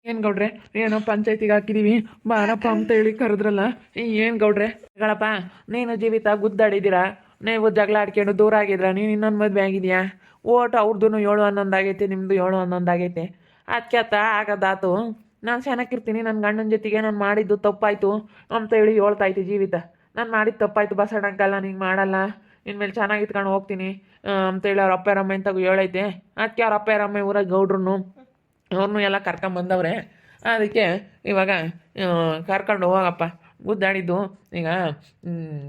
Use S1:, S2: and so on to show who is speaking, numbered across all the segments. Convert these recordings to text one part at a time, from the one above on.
S1: ಏನು ಗೌಡ್ರೆ, ಏನೋ ಪಂಚಾಯತಿಗೆ ಹಾಕಿದೀವಿ ಬಾರಪ್ಪ ಅಂತ ಹೇಳಿ ಕರೆದ್ರಲ್ಲ. ಏನು ಗೌಡ್ರೆ ಗಳಪ್ಪ, ನೀನು ಜೀವಿತ ಗುದ್ದಾಡಿದ್ದೀರಾ, ನೀವು ಜಗಳ ಆಡ್ಕೊಂಡು ದೂರ ಆಗಿದ್ರ, ನೀನು ಇನ್ನೊಂದು ಮದುವೆ ಆಗಿದೆಯಾ? ಓಟು ಅವ್ರದ್ದು 7-11 ಆಗೈತೆ, ನಿಮ್ಮದು 7-11 ಆಗೈತೆ. ಅದಕ್ಕೆ ಆಗದಾತು. ನಾನು ಚೆನ್ನಾಗಿರ್ತೀನಿ, ನನ್ನ ಗಂಡನ ಜೊತೆಗೆ ನಾನು ಮಾಡಿದ್ದು ತಪ್ಪಾಯಿತು ಅಂತ ಹೇಳಿ ಹೇಳ್ತಾಯ್ತು ಜೀವಿತ. ನಾನು ಮಾಡಿದ್ದು ತಪ್ಪಾಯಿತು ಬಸಣ್ಣಂಕಲ್ಲ, ನಿಂಗೆ ಮಾಡಲ್ಲ, ಇನ್ಮೇಲೆ ಚೆನ್ನಾಗಿ ಇತ್ಕೊಂಡು ಹೋಗ್ತೀನಿ ಅಂತೇಳಿ ಅವ್ರ ಅಪ್ಪ ರಮ್ಮ ಅಂತ ಹೇಳೈತೆ. ಅದಕ್ಕೆ ಅವ್ರ ಅಪ್ಪ ರಮ್ಮ ಊರಾಗ ಗೌಡ್ರು ಅವ್ರನ್ನೂ ಎಲ್ಲ ಕರ್ಕೊಂಬಂದವ್ರೆ. ಅದಕ್ಕೆ ಇವಾಗ ಕರ್ಕೊಂಡು ಹೋಗಪ್ಪ. ಗುದ್ದಾಡಿದ್ದು ಈಗ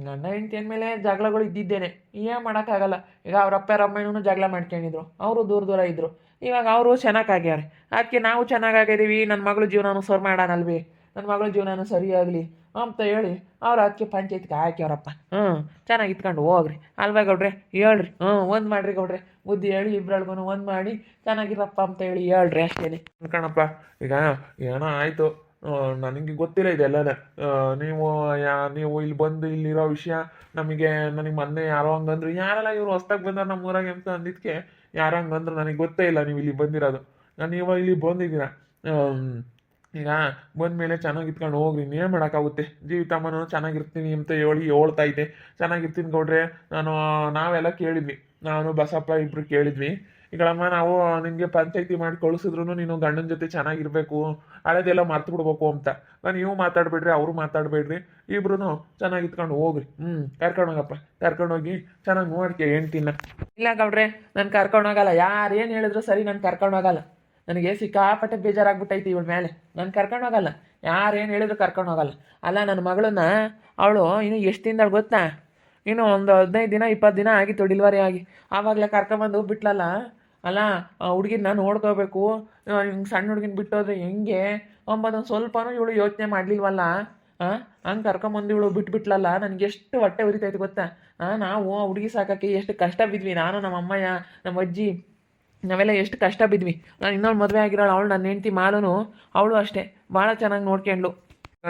S1: ಗಂಡ ಹೆಂಡತಿ ಅಂದಮೇಲೆ ಜಗಳಗಳು ಇದ್ದಿದ್ದೇನೆ, ಏನು ಮಾಡೋಕ್ಕಾಗಲ್ಲ. ಈಗ ಅವ್ರ ಅಪ್ಪ ರಮ್ಮನೂ ಜಗಳ ಮಾಡ್ಕೊಂಡಿದ್ರು, ಅವರು ದೂರ ದೂರ ಇದ್ದರು. ಇವಾಗ ಅವರು ಚೆನ್ನಾಗಾಗ್ಯಾರೆ, ಅದಕ್ಕೆ ನಾವು ಚೆನ್ನಾಗಾಗಿದ್ದೀವಿ, ನನ್ನ ಮಗಳ ಜೀವನನೂ ಸರಿ ಮಾಡೋಣಲ್ವಿ, ನನ್ನ ಮಗಳ ಜೀವನನೂ ಸರಿಯಾಗಲಿ ಅಂತ ಹೇಳಿ ಅವ್ರು ಅದಕ್ಕೆ ಪಂಚಾಯತ್ಗೆ ಹಾಕ್ಯವ್ರಪ್ಪ. ಚೆನ್ನಾಗಿ ಇತ್ಕೊಂಡು ಹೋಗ್ರಿ ಅಲ್ವಾ ಗೌಡ್ರೆ, ಹೇಳ್ರಿ. ಒಂದು ಮಾಡಿರಿ ಗೌಡ್ರೆ, ಬುದ್ಧಿ ಹೇಳಿ ಇಬ್ಬರಳ್ಗೂ ಒಂದು ಮಾಡಿ ಚೆನ್ನಾಗಿರಪ್ಪ ಅಂತ ಹೇಳಿ ಹೇಳ್ರಿ ಅಷ್ಟೇನೆ ಕಣಪ್ಪ. ಈಗ ಏನೋ ಆಯಿತು, ನನಗೆ ಗೊತ್ತಿಲ್ಲ ಇದೆಲ್ಲ. ನೀವು ಇಲ್ಲಿ ಬಂದು ಇಲ್ಲಿರೋ ವಿಷಯ ನನಗೆ ಮೊನ್ನೆ ಯಾರೋ ಹಂಗಂದ್ರು, ಯಾರೆಲ್ಲ ಇವರು ಹೊಸ್ದಾಗಿ ಬಂದಾರ ನಮ್ಮ ಊರಾಗೆ ಅಂತ ಅಂದಿದ್ದಕ್ಕೆ ಯಾರೋ ಹಂಗಂದ್ರು. ನನಗೆ ಗೊತ್ತೇ ಇಲ್ಲ ನೀವು ಇಲ್ಲಿ ಬಂದಿರೋದು. ನೀವು ಇಲ್ಲಿ ಬಂದಿದ್ದೀರಾ. ಈಗ ಬಂದಮೇಲೆ ಚೆನ್ನಾಗಿ ಇತ್ಕೊಂಡು ಹೋಗ್ರಿ, ಇನ್ನೇನು ಮಾಡೋಕ್ಕಾಗುತ್ತೆ. ಜೀವಿತಮ್ಮನೂ ಚೆನ್ನಾಗಿರ್ತೀನಿ ಅಂತ ಹೇಳ್ತೈತೆ. ಚೆನ್ನಾಗಿರ್ತೀನಿ ಗೌಡ್ರೆ, ನಾವೆಲ್ಲ ಕೇಳಿದ್ವಿ, ನಾನು ಬಸಪ್ಪ ಇಬ್ಬರು ಕೇಳಿದ್ವಿ. ಈಗಳಮ್ಮ ನಾವು ನಿನಗೆ ಪಂಚಾಯತಿ ಮಾಡಿ ಕಳಿಸಿದ್ರು ನೀನು ಗಂಡನ ಜೊತೆ ಚೆನ್ನಾಗಿರ್ಬೇಕು, ಹಳೆದೆಲ್ಲ ಮರ್ತು ಬಿಡ್ಬೇಕು ಅಂತ. ನೀವು ಮಾತಾಡ್ಬೇಡ್ರಿ, ಅವರು ಮಾತಾಡಬೇಡ್ರಿ, ಇಬ್ರು ಚೆನ್ನಾಗಿ ಇತ್ಕೊಂಡು ಹೋಗ್ರಿ. ಕರ್ಕೊಂಡೋಗಪ್ಪ, ಕರ್ಕೊಂಡೋಗಿ ಚೆನ್ನಾಗಿ ನೋಡ್ಕೆ ಹೆಣ್ತಿನ. ಇಲ್ಲ ಗೌಡ್ರೆ, ನಾನು ಕರ್ಕೊಂಡೋಗಲ್ಲ, ಯಾರು ಏನು ಹೇಳಿದ್ರು ಸರಿ, ನಾನು ಕರ್ಕೊಂಡೋಗಲ್ಲ. ನನಗೆ ಸಿಕ್ಕಾಪಟ್ಟೆ ಬೇಜಾರಾಗ್ಬಿಟ್ಟೈತಿ ಇವಳ ಮೇಲೆ, ನಾನು ಕರ್ಕೊಂಡೋಗಲ್ಲ. ಯಾರೇನು ಹೇಳಿದ್ರು ಕರ್ಕೊಂಡೋಗಲ್ಲ. ಅಲ್ಲ, ನನ್ನ ಮಗಳನ್ನ ಅವಳು ಇನ್ನು ಎಷ್ಟು ದಿನದಾಗ ಗೊತ್ತಾ, ಇನ್ನು ಒಂದು 15 ದಿನ 20 ದಿನ ಆಗಿತ್ತು ಡೆಲಿವರಿ ಆಗಿ, ಆವಾಗಲೇ ಕರ್ಕೊಂಬಂದು ಬಿಟ್ಲಲ್ಲ. ಅಲ್ಲ, ಹುಡುಗಿನ ನೋಡ್ಕೋಬೇಕು, ಹಿಂಗೆ ಸಣ್ಣ ಹುಡುಗಿನ ಬಿಟ್ಟೋದ್ರೆ ಹೆಂಗೆ ಅಂಬೋದೊಂದು ಸ್ವಲ್ಪನೂ ಇವಳು ಯೋಚನೆ ಮಾಡಲಿಲ್ವಲ್ಲ. ಹಂಗೆ ಕರ್ಕೊಂಬಂದು ಇವಳು ಬಿಟ್ಬಿಟ್ಲಲ್ಲ. ನನಗೆ ಎಷ್ಟು ಹೊಟ್ಟೆ ಉರಿತೈತೆ ಗೊತ್ತಾ. ನಾವು ಹುಡುಗಿ ಸಾಕೋಕ್ಕೆ ಎಷ್ಟು ಕಷ್ಟ ಬಿದ್ವಿ, ನಾನು ನಮ್ಮ ಅಮ್ಮಯ್ಯ ನಮ್ಮ ಅಜ್ಜಿ ನಾವೆಲ್ಲ ಎಷ್ಟು ಕಷ್ಟ ಬಿದ್ವಿ. ನಾನು ಇನ್ನೊಂದು ಮದುವೆ ಆಗಿರೋಳು, ಅವಳು ನನ್ನ ಹೆಂಡ್ತಿ ಮಾಲೂನು, ಅವಳು ಅಷ್ಟೇ ಭಾಳ ಚೆನ್ನಾಗಿ ನೋಡ್ಕೊಂಡ್ಳು.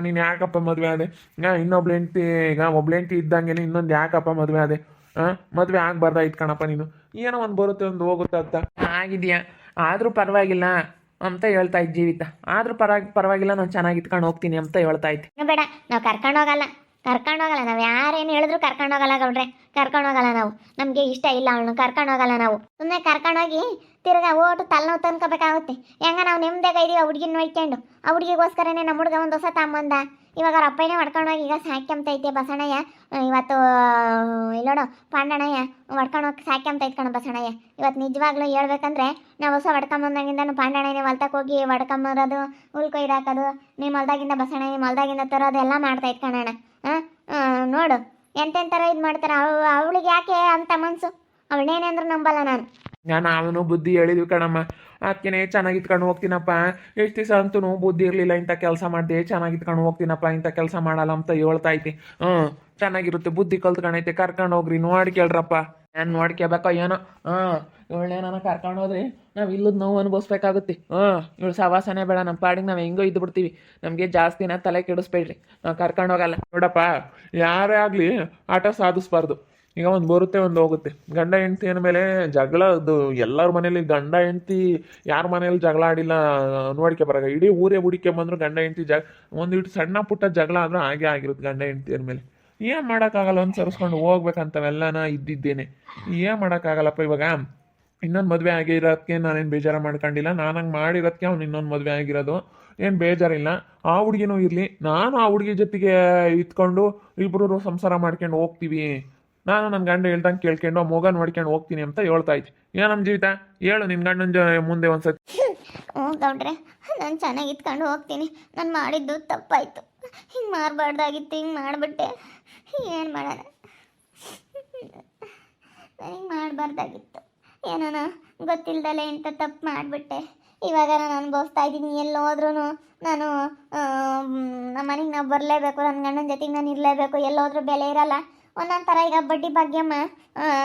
S1: ನೀನು ಯಾಕಪ್ಪ ಮದುವೆ ಆದೆ? ಇನ್ನೊಬ್ಳು ಹೆಂಡ್ತಿ, ಈಗ ಒಬ್ಳು ಹೆಂಡ್ತಿ ಇದ್ದಂಗೆ ಇನ್ನೊಂದು ಯಾಕಪ್ಪ ಮದುವೆ ಆದೆ? ಮದುವೆ ಆಗಬಾರ್ದಾಯ್ತು ಕಣಪ್ಪ. ನೀನು ಏನೋ ಒಂದು ಬರುತ್ತೆ ಒಂದು ಹೋಗುತ್ತೆ ಅಂತ ಆಗಿದೆಯಾ, ಆದರೂ ಪರವಾಗಿಲ್ಲ ಅಂತ ಹೇಳ್ತಾ ಇದ್ದ ಜೀವಿತ. ಆದರೂ ಪರವಾಗಿಲ್ಲ, ನಾನು ಚೆನ್ನಾಗಿ ಇತ್ಕೊಂಡು ಹೋಗ್ತೀನಿ ಅಂತ ಹೇಳ್ತಾ ಇದ್ದೆ.
S2: ಬೇಡ, ನಾವು ಕರ್ಕೊಂಡೋಗಲ್ಲ, ನಾವು ಯಾರೇನು ಹೇಳಿದ್ರು ಕರ್ಕೊಂಡೋಗಲ್ಲ ಗೌಡ್ರೆ, ಕರ್ಕೊಂಡೋಗಲ್ಲ ನಾವು. ನಮಗೆ ಇಷ್ಟ ಇಲ್ಲ ಅವಳನ್ನ, ಕರ್ಕೊಂಡೋಗಲ್ಲ ನಾವು. ಸುಮ್ಮನೆ ಕರ್ಕೊಂಡೋಗಿ ತಿರ್ಗಾ ಓಟು ತಲೆನೋವು ತಂದ್ಕೋಬೇಕಾಗುತ್ತೆ. ಹೆಂಗ ನಾವು ನೆಮ್ಮದಿಯಾಗ ಇದೀವಿ, ಆ ಹುಡುಗಿನ ನೋಡ್ಕೊಂಡು. ಆ ಹುಡುಗಿಗೋಸ್ಕರನೇ ನಮ್ಮ ಹುಡುಗ ಒಂದು ಹೊಸ ತಾಂಬಂದ. ಇವಾಗ ಅವ್ರ ಅಪ್ಪನೇ ಹೊಡ್ಕೊಂಡೋಗಿ ಈಗ ಸಾಕ್ಯಂತೈತೆ ಬಸಣ್ಣಯ್ಯ. ಇವತ್ತು ಇಲ್ಲೋಡು ಪಾಂಡಣ್ಣಯ್ಯ ಹೊಡ್ಕೊಂಡೋಗಿ ಸಾಕ್ಯಂತೈತೆ ಕಣ ಬಸಣ್ಣಯ್ಯ. ಇವತ್ತು ನಿಜವಾಗ್ಲೂ ಹೇಳ್ಬೇಕಂದ್ರೆ ನಾವು ಹೊಸ ಹೊಡ್ಕೊಂಬಂದಾಗಿಂದ ಪಾಂಡಣ್ಣಯ್ಯನೇ ಹೊಲ್ತಕ್ಕೆ ಹೋಗಿ ಹೊಡ್ಕೊಂಬರೋದು, ಹುಲ್ಕೊಯ್ದು ಹಾಕೋದು, ನಿಮ್ಮ ಹೊಲ್ದಾಗಿಂದ ಬಸಣ್ಣ ನಿಮ್ಮ ಹೊಲ್ದಾಗಿಂದ ತರೋದು ಎಲ್ಲ ಮಾಡ್ತಾಯಿತ್ತು ಕಣಣ್ಣ. ನೋಡು ಎಂತೆಂಥರ ಇದು ಮಾಡ್ತಾರೆ. ಅವಳಿಗೆ ಯಾಕೆ ಅಂತ ಮನಸ್ಸು, ಅವಳೇನೆಂದ್ರೂ ನಂಬಲ್ಲ ನಾನು.
S1: ಅವನು ಬುದ್ಧಿ ಹೇಳಿದ್ವಿ ಕಣಮ್ಮ, ಅದಕ್ಕೆ ಚೆನ್ನಾಗಿ ಇತ್ಕೊಂಡು ಹೋಗ್ತೀನಪ್ಪ. ಎಷ್ಟು ದಿವಸ ಅಂತೂ ಬುದ್ಧಿ ಇರಲಿಲ್ಲ, ಇಂಥ ಕೆಲಸ ಮಾಡಿದೆ, ಚೆನ್ನಾಗಿ ಇತ್ಕೊಂಡು ಹೋಗ್ತೀನಪ್ಪ, ಇಂಥ ಕೆಲಸ ಮಾಡಲ್ಲ ಅಂತ ಹೇಳ್ತಾ ಐತಿ. ಚೆನ್ನಾಗಿರುತ್ತೆ, ಬುದ್ಧಿ ಕಲ್ತ್ಕೊಂಡೈತೆ, ಕರ್ಕೊಂಡು ಹೋಗ್ರಿ, ನೋಡ್ಕೇಳ್ರಪ್ಪ. ನಾನು ನೋಡ್ಕೋಬೇಕೋ ಏನೋ. ಇವಳೇನ ಕರ್ಕೊಂಡು ಹೋದ್ರಿ ನಾವು ಇಲ್ಲದ ನೋವು ಅನುಭವಿಸ್ಬೇಕಾಗುತ್ತೆ. ಇವಳು ಸವಾಸನೆ ಬೇಡ, ನಮ್ಮ ಪಾಡಿಗೆ ನಾವು ಹೆಂಗೋ ಇದ್ದು ಬಿಡ್ತೀವಿ. ನಮಗೆ ಜಾಸ್ತಿನ ತಲೆ ಕೆಡಿಸ್ಬೇಡ್ರಿ, ನಾವು ಕರ್ಕೊಂಡು ಹೋಗಲ್ಲ. ನೋಡಪ್ಪ, ಯಾರೇ ಆಗಲಿ ಆಟ ಸಾಧಿಸ್ಬಾರ್ದು. ಈಗ ಒಂದು ಬರುತ್ತೆ ಒಂದು ಹೋಗುತ್ತೆ. ಗಂಡ ಹೆಂಡ್ತಿ ಅಂದಮೇಲೆ ಜಗಳ, ಅದು ಎಲ್ಲರ ಮನೇಲಿ ಗಂಡ ಹೆಂಡ್ತಿ ಯಾರ ಮನೇಲಿ ಜಗಳ ಆಡಿಲ್ಲ ನೋಡ್ಕೆ ಬರಾಗ. ಇಡೀ ಊರೇ ಹುಡಿಕೊಂಬಂದ್ರು ಗಂಡ ಹೆಂಡ್ತಿ ಒಂದಿಟ್ಟು ಸಣ್ಣ ಪುಟ್ಟ ಜಗಳ ಆದ್ರೂ ಹಾಗೆ ಆಗಿರುತ್ತೆ ಗಂಡ ಹೆಂಡ್ತಿ ಅಂದಮೇಲೆ. ಏನು ಮಾಡೋಕ್ಕಾಗಲ್ಲ, ಒಂದು ಸರಿಸ್ಕೊಂಡು ಹೋಗ್ಬೇಕಂತವೆಲ್ಲನ ಇದ್ದಿದ್ದೇನೆ. ಏನು ಮಾಡೋಕ್ಕಾಗಲ್ಲಪ್ಪ. ಇವಾಗ ಇನ್ನೊಂದು ಮದುವೆ ಆಗಿರೋದಕ್ಕೆ ನಾನೇನು ಬೇಜಾರ ಮಾಡ್ಕೊಂಡಿಲ್ಲ, ನಾನು ಹಂಗೆ ಮಾಡಿರೋದಕ್ಕೆ ಅವ್ನು ಇನ್ನೊಂದು ಮದುವೆ ಆಗಿರೋದು, ಏನು ಬೇಜಾರಿಲ್ಲ. ಆ ಹುಡುಗಿನೂ ಇರಲಿ, ನಾನು ಆ ಹುಡುಗಿ ಜೊತೆಗೆ ಇತ್ಕೊಂಡು ಇಬ್ಬರು ಸಂಸಾರ ಮಾಡ್ಕೊಂಡು ಹೋಗ್ತೀವಿ. ನಾನು ನನ್ನ ಗಂಡ ಹೇಳ್ದಂಗೆ ಕೇಳ್ಕೊಂಡು ಆ ಮಗ ನೋಡ್ಕೊಂಡು ಹೋಗ್ತೀನಿ ಅಂತ ಹೇಳ್ತಾ ಇದ್ದೆ. ನಮ್ಮ ಜೀವಿತ ಹೇಳು ನಿನ್ನ ಗಂಡನ ಮುಂದೆ ಒಂದ್ಸತಿ.
S2: ಗೌಡ್ರೆ, ನಾನು ಚೆನ್ನಾಗಿ ಇತ್ಕೊಂಡು ಹೋಗ್ತೀನಿ. ನಾನು ಮಾಡಿದ್ದು ತಪ್ಪಾಯಿತು, ಹಿಂಗೆ ಮಾಡಬಾರ್ದಾಗಿತ್ತು, ಹಿಂಗೆ ಮಾಡಿಬಿಟ್ಟೆ. ಏನು ಮಾಡೋಣ, ಹಿಂಗೆ ಮಾಡಬಾರ್ದಾಗಿತ್ತು. ಏನೋ ಗೊತ್ತಿಲ್ದಲೆ ಇಂಥ ತಪ್ಪು ಮಾಡಿಬಿಟ್ಟೆ. ಇವಾಗ ನಾನು ಅನುಭವಿಸ್ತಾ ಇದ್ದೀನಿ. ಎಲ್ಲೋದ್ರೂ ನಾನು ನಮ್ಮ ಮನೆಗೆ ನಾವು ಬರಲೇಬೇಕು, ನನ್ನ ಗಂಡನ ಜೊತೆಗೆ ನಾನು ಇರಲೇಬೇಕು. ಎಲ್ಲೋದ್ರೂ ಬೆಲೆ ಇರಲ್ಲ. ಒಂದೊಂದು ಥರ ಈಗ ಬಡ್ಡಿ ಭಾಗ್ಯಮ್ಮ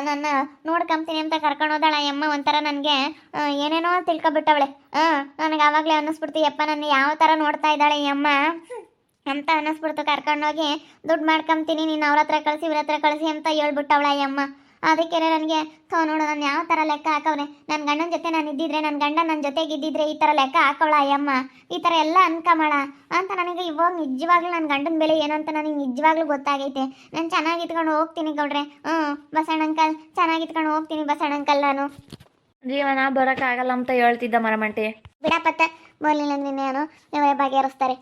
S2: ನನ್ನ ನೋಡ್ಕೊಂತೀನಿ ಅಂತ ಕರ್ಕೊಂಡು ಹೋದಾಳ ಅಮ್ಮ. ಒಂಥರ ನನಗೆ ಏನೇನೋ ತಿಳ್ಕೊಬಿಟ್ಟವಳೆ. ನನಗೆ ಆವಾಗಲೇ ಅನ್ನಿಸ್ಬಿಡ್ತು, ಯಪ್ಪ ನನ್ನ ಯಾವ ಥರ ನೋಡ್ತಾ ಇದ್ದಾಳೆ ಈ ಅಮ್ಮ ಅಂತ ಅನ್ನಿಸ್ಬಿಡ್ತು. ಕರ್ಕೊಂಡೋಗಿ ದುಡ್ಡು ಮಾಡ್ಕೊಂತೀನಿ, ನೀನು ಅವ್ರ ಹತ್ರ ಕಳಿಸಿ ಇವ್ರ ಹತ್ರ ಕಳಿಸಿ ಅಂತ ಹೇಳ್ಬಿಟ್ಟವಳ ಅಮ್ಮ. ಅದಕ್ಕೆ ನನಗೆ ನೋಡು ನಾನು ಯಾವ ಥರ ಲೆಕ್ಕ ಹಾಕವ್ರೆ. ನನ್ನ ಗಂಡನ ಜೊತೆ ನಾನು ಇದ್ದಿದ್ರೆ, ನನ್ನ ಗಂಡ ನನ್ನ ಜೊತೆಗೆ ಇದ್ದಿದ್ರೆ ಈ ಥರ ಲೆಕ್ಕ ಹಾಕೋಳ ಅಯ್ಯಮ್ಮ, ಈ ಥರ ಎಲ್ಲ ಅನ್ಕಮಾಳ ಅಂತ ನನಗೆ ಇವಾಗ ನಿಜವಾಗ್ಲೂ ನನ್ನ ಗಂಡನ ಬೆಲೆ ಏನು ಅಂತ ನನಗೆ ನಿಜವಾಗ್ಲೂ ಗೊತ್ತಾಗೈತೆ. ನಾನು ಚೆನ್ನಾಗಿ ಇಟ್ಕೊಂಡು ಹೋಗ್ತೀನಿ ಗೌಡ್ರೆ. ಬಸಣ್ಣ ಅಂಕಲ್, ಚೆನ್ನಾಗಿ ಇಟ್ಕೊಂಡು ಹೋಗ್ತೀನಿ ಬಸಣ್ಣ ಅಂಕಲ್. ನಾನು
S3: ಜೀವನ ಬರೋಕ್ಕಾಗಲ್ಲ ಅಂತ ಹೇಳ್ತಿದ್ದ ಮರಮಂಟಿ.
S2: ಬಿಡಪತ್ತ ಬರ್ಲಿಲ್ಲ ನೀನೇನು ಇವರೇ ಬಗೆಹರಿಸ್ತಾರೆ.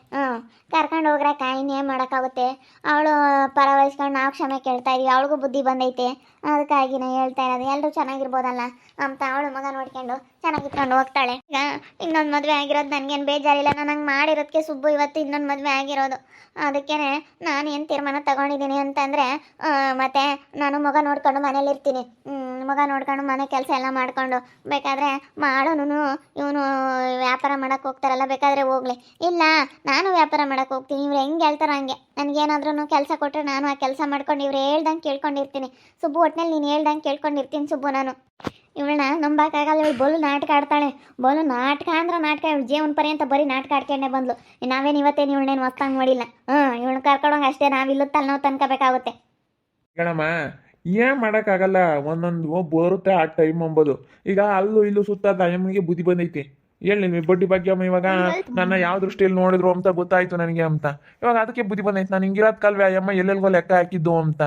S2: ಕರ್ಕೊಂಡು ಹೋಗ್ರಕ್ಕ, ಇನ್ನೇನು ಮಾಡೋಕ್ಕಾಗುತ್ತೆ. ಅವಳು ಪರ ವಹಿಸ್ಕೊಂಡು ನಾವು ಕ್ಷಮೆ ಕೇಳ್ತಾ ಇದೀವಿ, ಅವಳಿಗೂ ಬುದ್ಧಿ ಬಂದೈತೆ. ಅದಕ್ಕಾಗಿ ನಾನು ಹೇಳ್ತಾ ಇರೋದು ಎಲ್ಲರೂ ಚೆನ್ನಾಗಿರ್ಬೋದಲ್ಲ ಅಂತ ಅವಳು ಮಗ ನೋಡ್ಕೊಂಡು ಚೆನ್ನಾಗಿಟ್ಕೊಂಡು ಹೋಗ್ತಾಳೆ. ಈಗ ಇನ್ನೊಂದು ಮದುವೆ ಆಗಿರೋದು ನನಗೇನು ಬೇಜಾರಿಲ್ಲ. ನಾನು ಹಂಗೆ ಮಾಡಿರೋದಕ್ಕೆ ಸುಬ್ಬು ಇವತ್ತು ಇನ್ನೊಂದು ಮದುವೆ ಆಗಿರೋದು. ಅದಕ್ಕೇ ನಾನು ಏನು ತೀರ್ಮಾನ ತಗೊಂಡಿದ್ದೀನಿ ಅಂತಂದರೆ, ಮತ್ತೆ ನಾನು ಮಗ ನೋಡ್ಕೊಂಡು ಮನೇಲಿರ್ತೀನಿ. ಮಗ ನೋಡ್ಕೊಂಡು ಮನೆ ಕೆಲಸ ಎಲ್ಲ ಮಾಡಿಕೊಂಡು ಬೇಕಾದರೆ ಮಾಡೋನು ಇವನು ವ್ಯಾಪಾರ ಮಾಡೋಕ್ಕೆ ಹೋಗ್ತಾರಲ್ಲ, ಬೇಕಾದರೆ ಹೋಗ್ಲಿ. ಇಲ್ಲ ನಾನು ವ್ಯಾಪಾರ ಮಾಡೋಕ್ಕೆ ಹೋಗ್ತೀನಿ, ಇವ್ರು ಹೆಂಗೆ ಹೇಳ್ತಾರೋ ಹಂಗೆ. ನನಗೇನಾದ್ರೂ ಕೆಲಸ ಕೊಟ್ಟರೆ ನಾನು ಆ ಕೆಲಸ ಮಾಡ್ಕೊಂಡು ಇವ್ರು ಹೇಳ್ದಂಗೆ ಕೇಳ್ಕೊಂಡಿರ್ತೀನಿ. ಸುಬ್ಬು ಒಟ್ಟಿನಲ್ಲಿ ನೀನು ಹೇಳ್ದಂಗೆ ಕೇಳ್ಕೊಂಡಿರ್ತೀನಿ ಸುಬ್ಬು. ನಾನು ಇವಳನ್ನ ನಂಬಕ್ಕಾಗಲ್ಲ. ಇವಳು ಬೋಲು ನಾಟಕ ಆಡ್ತಾಳೆ. ಬೋಲು ನಾಟಕ ಅಂದ್ರೆ ನಾಟಕ. ಇವಳು ಜೀವನ ಪರ್ಯಂತ ಬರೀ ನಾಟಕ ಆಡ್ಕೊಂಡೇ ಬಂದ್ಲು. ನಾವೇನು ಇವತ್ತೇನು ಇವಳನ್ನೇನು ಹೊಸ್ತಾಂಗೆ ಮಾಡಿಲ್ಲ. ಇವಳನ್ನ ಕರ್ಕೊಂಡೋಗಿ ಅಷ್ಟೇ ನಾವಿಲ್ಲದ ತಲೆನೋವು ತನ್ಕೋಬೇಕಾಗುತ್ತೆ.
S1: ಗಣಮ್ಮ ಏನ್ ಮಾಡೋಕ್ಕಾಗಲ್ಲ, ಒಂದೊಂದು ಬರುತ್ತೆ ಆ ಟೈಮ್ ಅಂಬೋದು. ಈಗ ಅಲ್ಲೂ ಇಲ್ಲೂ ಸುತ್ತಾದ ಅಮ್ಮನಿಗೆ ಬುದ್ಧಿ ಬಂದೈತಿ. ಹೇಳಿ ನೀವು ಬಡ್ಡಿ ಬಗ್ಗೆ ಅಮ್ಮ ಇವಾಗ ನನ್ನ ಯಾವ ದೃಷ್ಟಿಯಲ್ಲಿ ನೋಡಿದ್ರು ಅಂತ ಗೊತ್ತಾಯ್ತು ನನಗೆ ಅಂತ. ಇವಾಗ ಅದಕ್ಕೆ ಬುದ್ಧಿ ಬಂದೈತೆ. ನಾನು ಹಿಂಗಿರೋದ್ ಕಲ್ವೆ ಅಮ್ಮ ಎಲ್ಲೆಲ್ಗೋ ಲೆಕ್ಕ ಹಾಕಿದ್ದು ಅಂತ.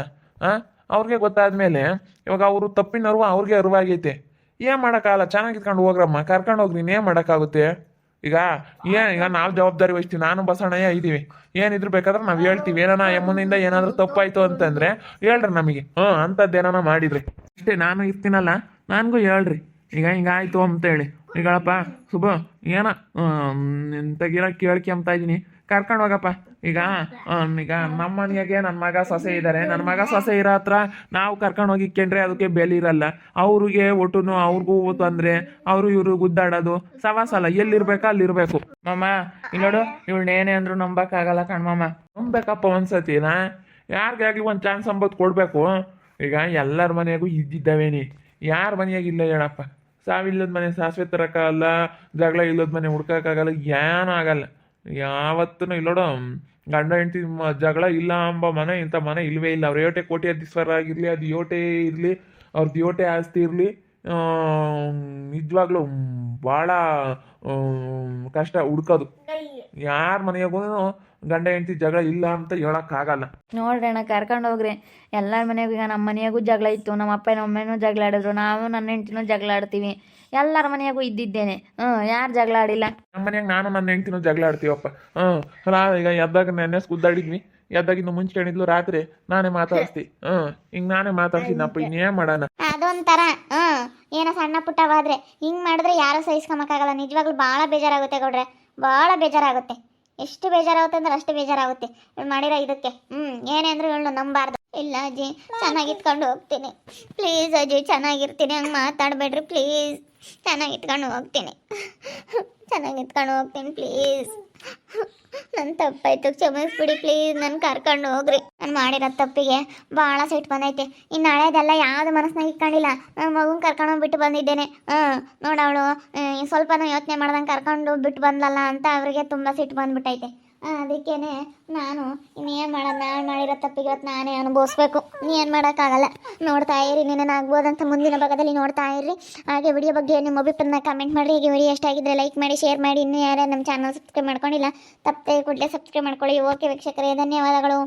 S1: ಅವ್ರಿಗೆ ಗೊತ್ತಾದ್ಮೇಲೆ ಇವಾಗ ಅವರು ತಪ್ಪಿನರ್ವ ಅವ್ರಿಗೆ ಅರಿವಾಗೈತೆ. ಏನು ಮಾಡೋಕ್ಕಾಗಲ್ಲ, ಚೆನ್ನಾಗಿ ಇಟ್ಕೊಂಡು ಹೋಗ್ರಮ್ಮ, ಕರ್ಕೊಂಡು ಹೋಗ್ರಿ. ಏನು ಮಾಡೋಕ್ಕಾಗುತ್ತೆ. ಈಗ ನಾವು ಜವಾಬ್ದಾರಿ ವಹಿಸ್ತೀವಿ. ನಾನು ಬಸಣ್ಣಯ್ಯ ಇದ್ದೀವಿ. ಏನಿದ್ರು ಬೇಕಾದ್ರೆ ನಾವು ಹೇಳ್ತೀವಿ. ಏನಾನ ಎಮ್ಮನಿಂದ ಏನಾದರೂ ತಪ್ಪಾಯ್ತು ಅಂತಂದ್ರೆ ಹೇಳ್ರಿ ನಮಗೆ. ಅಂಥದ್ದೇನಾನ ಮಾಡಿದ್ರಿ ಅಷ್ಟೇ. ನಾನು ಇರ್ತೀನಲ್ಲ, ನನಗೂ ಹೇಳ್ರಿ ಈಗ ಹಿಂಗಾಯ್ತು ಅಂತೇಳಿ. ಈಗಳಪ್ಪ ಸುಬ್ಬ ಏನ ತೆಗಿರ ಕೇಳ್ಕೆ ಅಂತ ಇದ್ದೀನಿ, ಕರ್ಕೊಂಡು ಹೋಗಪ್ಪ. ಈಗ ನಮ್ಮ ಮನೆಯಾಗೆ ನನ್ನ ಮಗ ಸೊಸೆ ಇದ್ದಾರೆ. ನನ್ನ ಮಗ ಸೊಸೆ ಇರೋ ಹತ್ರ ನಾವು ಕರ್ಕೊಂಡು ಹೋಗಿ ಇಕ್ಕೊಂಡ್ರೆ ಅದಕ್ಕೆ ಬೆಲೆ ಇರಲ್ಲ. ಅವ್ರಿಗೆ ಒಟ್ಟುನು ಅವ್ರಿಗೂ ತೊಂದರೆ, ಅವರು ಇವರು ಗುದ್ದಾಡೋದು ಸವಾಸಲ್ಲ. ಎಲ್ಲಿರ್ಬೇಕಾ ಅಲ್ಲಿರ್ಬೇಕು. ಮಾಮ ಇಲ್ಲೋಡು, ಇವಳನ್ನೇನೇ ಅಂದ್ರು ನಂಬಕ್ಕಾಗಲ್ಲ ಕಣ್ಮಾಮ. ನಂಬೇಕಪ್ಪ ಒಂದ್ಸತಿನಾ, ಯಾರಿಗಾಗ್ಲಿ ಒಂದು ಚಾನ್ಸ್ ಅಂಬೋದು ಕೊಡಬೇಕು. ಈಗ ಎಲ್ಲರ ಮನೆಯಾಗೂ ಇದ್ದಿದ್ದಾವೇನಿ, ಯಾರ ಮನೆಯಾಗಿಲ್ಲ ಹೇಳಪ್ಪ. ಸಾವಿಲ್ಲದ ಮನೆ ಸಾಸಿವೆ ತರೋಕ್ಕಾಗಲ್ಲ, ಜಗಳ ಇಲ್ಲದ ಮನೆ ಹುಡ್ಕೋಕ್ಕಾಗಲ್ಲ, ಏನೂ ಆಗಲ್ಲ. ಯಾವತ್ತೂ ಇಲ್ಲೋಡು, ಗಂಡ ಹೆಂಡತಿ ಜಗಳ ಇಲ್ಲ ಎಂಬ ಮನೆ ಇಂಥ ಮನೆ ಇಲ್ಲವೇ ಇಲ್ಲ. ಅವ್ರು ಯೋಟೆ ಕೋಟಿ ಅಧೀಶ್ವರ ಆಗಿರಲಿ, ಅದು ಯೋಟೆ ಇರಲಿ, ಅವ್ರದ್ದು ಯೋಟೆ ಆಸ್ತಿ ಇರಲಿ, ನಿಜವಾಗ್ಲೂ ಭಾಳ ಕಷ್ಟ ಹುಡ್ಕೋದು. ಯಾರ ಮನೆಯಾಗೂ ಗಂಡ ಹೆಂಡತಿ ಜಗಳ ಇಲ್ಲ ಅಂತ ಹೇಳೋಕ್ಕಾಗಲ್ಲ.
S3: ನೋಡ್ರಿ ಅಣ್ಣ, ಕರ್ಕೊಂಡು ಹೋಗ್ರಿ. ಎಲ್ಲರ ಮನೆಯಾಗೂ ಈಗ ನಮ್ಮ ಮನೆಯಾಗೂ ಜಗಳ ಇತ್ತು, ನಮ್ಮ ಅಪ್ಪ ನಮ್ಮ ಅಮ್ಮನೂ ಜಗಳ ಆಡಿದ್ರು, ನಾವು ನನ್ನ ಹೆಂಡ್ತಿನೂ ಜಗಳ ಆಡ್ತೀವಿ. ಎಲ್ಲರ ಮನೆಯಾಗೂ ಇದ್ದಿದ್ದೇನೆ. ಯಾರು ಜಗಳ ಆಡಿಲ್ಲ.
S1: ನಮ್ಮ ಮನ್ಯಾಗ ನಾನು ನನ್ನ ಹೆಂಡ್ತಿನೂ ಜಗಳ ಆಡ್ತೀವಪ್ಪ. ಈಗ ಎದ್ದಾಗ ನೆನ್ನೆ ಗುದ್ದಾಡಿದ್ವಿ. ಎದ್ದಾಗಿನ್ನು ಮುಂಚೆ ಹೇಳಿದ್ಲು ರಾತ್ರಿ ನಾನೇ ಮಾತಾಡಿಸ್ತಿ. ಹಿಂಗೆ ನಾನೇ ಮಾತಾಡ್ತೀನಪ್ಪ, ಇನ್ನೇನು ಮಾಡೋಣ.
S2: ಅದೊಂಥರ ಏನೋ ಸಣ್ಣ ಪುಟ್ಟವಾದ್ರೆ ಹಿಂಗೆ ಮಾಡಿದ್ರೆ ಯಾರೂ ಸಹಿಸ್ಕೊಳಕ್ಕಾಗಲ್ಲ. ನಿಜವಾಗ್ಲೂ ಭಾಳ ಬೇಜಾರಾಗುತ್ತೆ ಗೌಡ್ರೆ, ಭಾಳ ಬೇಜಾರಾಗುತ್ತೆ. ಎಷ್ಟು ಬೇಜಾರಾಗುತ್ತೆ ಅಂದ್ರೆ ಅಷ್ಟು ಬೇಜಾರಾಗುತ್ತೆ ಇವಳು ಮಾಡಿರೋ ಇದಕ್ಕೆ. ಏನೇ ಅಂದರೂ ಇವಳು ನಂಬಾರ್ದು. ಇಲ್ಲ ಅಜ್ಜಿ, ಚೆನ್ನಾಗಿಟ್ಕೊಂಡು ಹೋಗ್ತೀನಿ ಪ್ಲೀಸ್. ಅಜ್ಜಿ ಚೆನ್ನಾಗಿರ್ತೀನಿ, ಹಂಗೆ ಮಾತಾಡಬೇಡ್ರಿ ಪ್ಲೀಸ್. ಚೆನ್ನಾಗಿಟ್ಕೊಂಡು ಹೋಗ್ತೀನಿ, ಚೆನ್ನಾಗಿಟ್ಕೊಂಡು ಹೋಗ್ತೀನಿ ಪ್ಲೀಸ್. ನನ್ನ ತಪ್ಪಾಯ್ತು, ಕ್ಷಮಿಸ್ಬಿಡಿ ಪ್ಲೀಸ್. ನನ್ನ ಕರ್ಕೊಂಡು ಹೋಗ್ರಿ. ನಾನು ಮಾಡಿರೋ ತಪ್ಪಿಗೆ ಭಾಳ ಸಿಟ್ಟು ಬಂದೈತೆ. ಇನ್ನು ಹಳೇದೆಲ್ಲ ಯಾವುದು ಮನಸ್ಸಿನಾಗ ಇಟ್ಕೊಂಡಿಲ್ಲ. ನನ್ನ ಮಗುನ ಕರ್ಕೊಂಡು ಬಿಟ್ಟು ಬಂದಿದ್ದೇನೆ. ನೋಡವಳು ಸ್ವಲ್ಪನೂ ಯೋಚನೆ ಮಾಡ್ದಂಗೆ ಕರ್ಕೊಂಡು ಬಿಟ್ಟು ಬಂದಲ್ಲ ಅಂತ ಅವರಿಗೆ ತುಂಬ ಸಿಟ್ಟು ಬಂದ್ಬಿಟ್ಟೈತೆ. ಅದಕ್ಕೇ ನಾನು ಇನ್ನೇನು ಮಾಡೋದು, ನಾನು ಮಾಡಿರೋ ತಪ್ಪಿಗೆ ಇವತ್ತು ನಾನೇ ಅನುಭವಿಸ್ಬೇಕು. ಏನು ಮಾಡೋಕ್ಕಾಗಲ್ಲ. ನೋಡ್ತಾ ಇರಿ, ನೀನೇನಾಗ್ಬೋದಂತ ಮುಂದಿನ ಭಾಗದಲ್ಲಿ ನೋಡ್ತಾ ಇರ್ರಿ. ಹಾಗೆ ವಿಡಿಯೋ ಬಗ್ಗೆ ನಿಮ್ಮ ಅಭಿಪ್ರಾಯನ ಕಮೆಂಟ್ ಮಾಡಿರಿ. ಹೀಗೆ ವಿಡಿಯೋ ಇಷ್ಟ ಆಗಿದ್ರೆ ಲೈಕ್ ಮಾಡಿ, ಶೇರ್ ಮಾಡಿ. ಇನ್ನೂ ಯಾರ್ಯಾರು ನಮ್ಮ ಚಾನಲ್ ಸಬ್ಸ್ಕ್ರೈಬ್ ಮಾಡ್ಕೊಂಡಿಲ್ಲ ತಪ್ಪದೆ ಕೂಡಲೇ ಸಬ್ಸ್ಕ್ರೈಬ್ ಮಾಡ್ಕೊಳ್ಳಿ. ಓಕೆ ವೀಕ್ಷಕರೇ, ಧನ್ಯವಾದಗಳು.